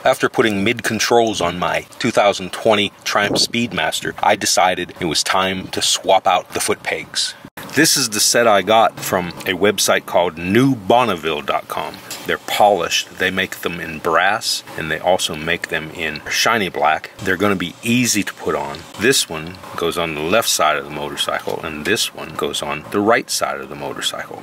After putting mid-controls on my 2020 Triumph Speedmaster, I decided it was time to swap out the foot pegs. This is the set I got from a website called newbonneville.com. They're polished. They make them in brass, and they also make them in shiny black. They're going to be easy to put on. This one goes on the left side of the motorcycle, and this one goes on the right side of the motorcycle.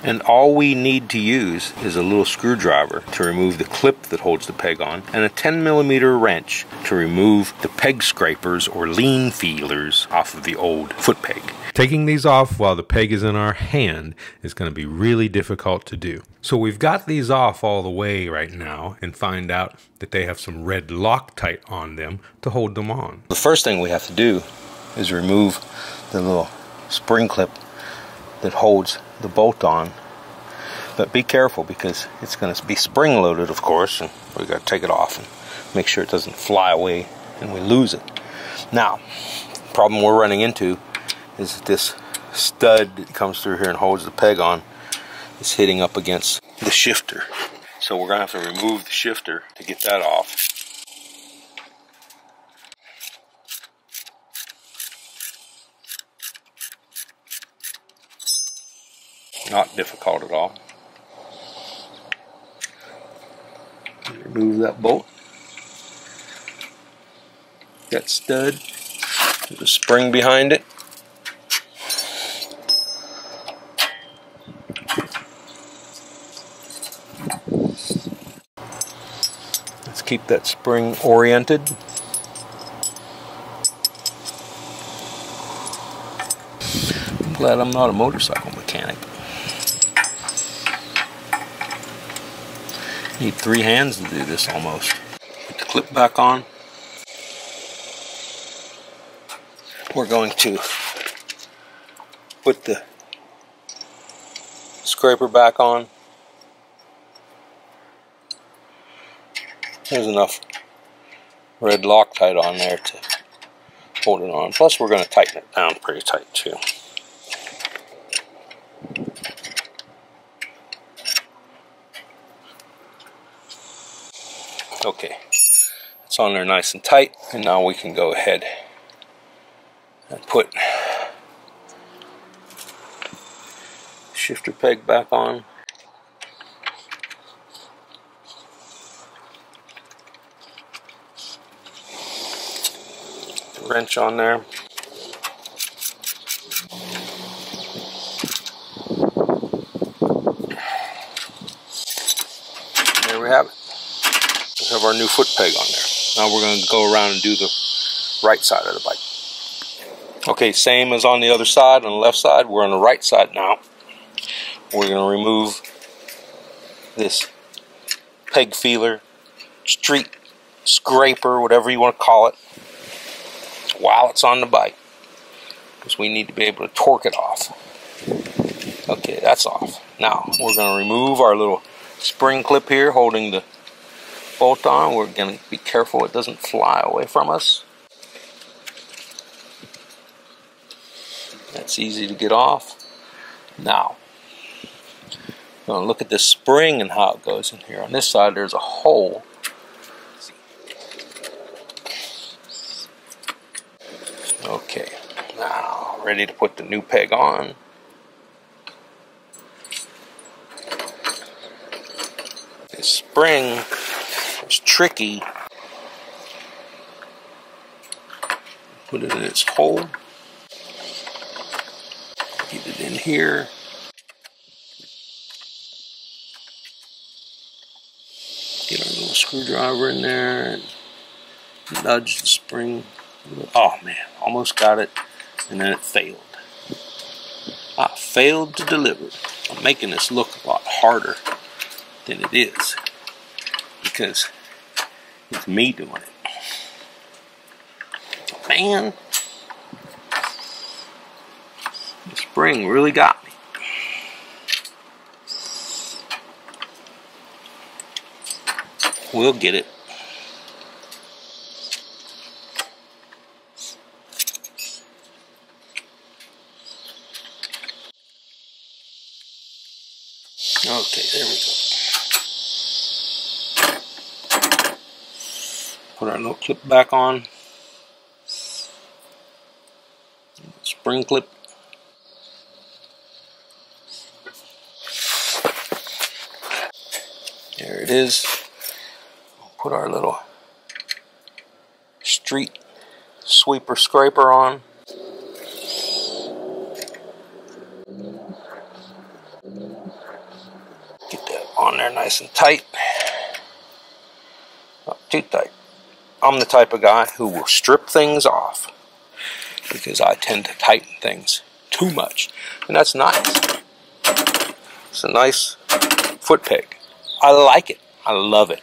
And all we need to use is a little screwdriver to remove the clip that holds the peg on, and a 10mm wrench to remove the peg scrapers or lean feelers off of the old foot peg. Taking these off while the peg is in our hand is going to be really difficult to do. So we've got these off all the way right now and find out that they have some red Loctite on them to hold them on. The first thing we have to do is remove the little spring clip that holds the bolt on. But be careful because it's going to be spring loaded, of course, and we've got to take it off and make sure it doesn't fly away and we lose it. Now, the problem we're running into is that this stud that comes through here and holds the peg on is hitting up against the shifter. So we're going to have to remove the shifter to get that off. Not difficult at all. Remove that bolt. That stud. There's a spring behind it. Let's keep that spring oriented. I'm glad I'm not a motorcycle mechanic. Need 3 hands to do this almost. Put the clip back on. We're going to put the scraper back on. There's enough red Loctite on there to hold it on. Plus we're going to tighten it down pretty tight too. Okay, it's on there nice and tight, and now we can go ahead and put shifter peg back on. The wrench on there. There we have it. We have our new foot peg on there. Now we're going to go around and do the right side of the bike. Okay, same as on the other side, on the left side. We're on the right side now. We're going to remove this peg feeler, street scraper, whatever you want to call it, while it's on the bike, because we need to be able to torque it off. Okay, that's off. Now we're going to remove our little spring clip here holding the bolt on. We're going to be careful it doesn't fly away from us. That's easy to get off. Now, we're going to look at this spring and how it goes in here. On this side there's a hole. Okay, now ready to put the new peg on. This spring is tricky. Put it in its hole. Get it in here. Get our little screwdriver in there and nudge the spring. Oh man, almost got it, and then it failed. I failed to deliver. I'm making this look a lot harder than it is because it's me doing it. Man, the spring really got me. We'll get it. Okay, there we go. Put our little clip back on. Spring clip. There it is. Put our little street sweeper scraper on. Get that on there nice and tight. Not too tight. I'm the type of guy who will strip things off because I tend to tighten things too much. And that's nice. It's a nice foot peg. I like it. I love it.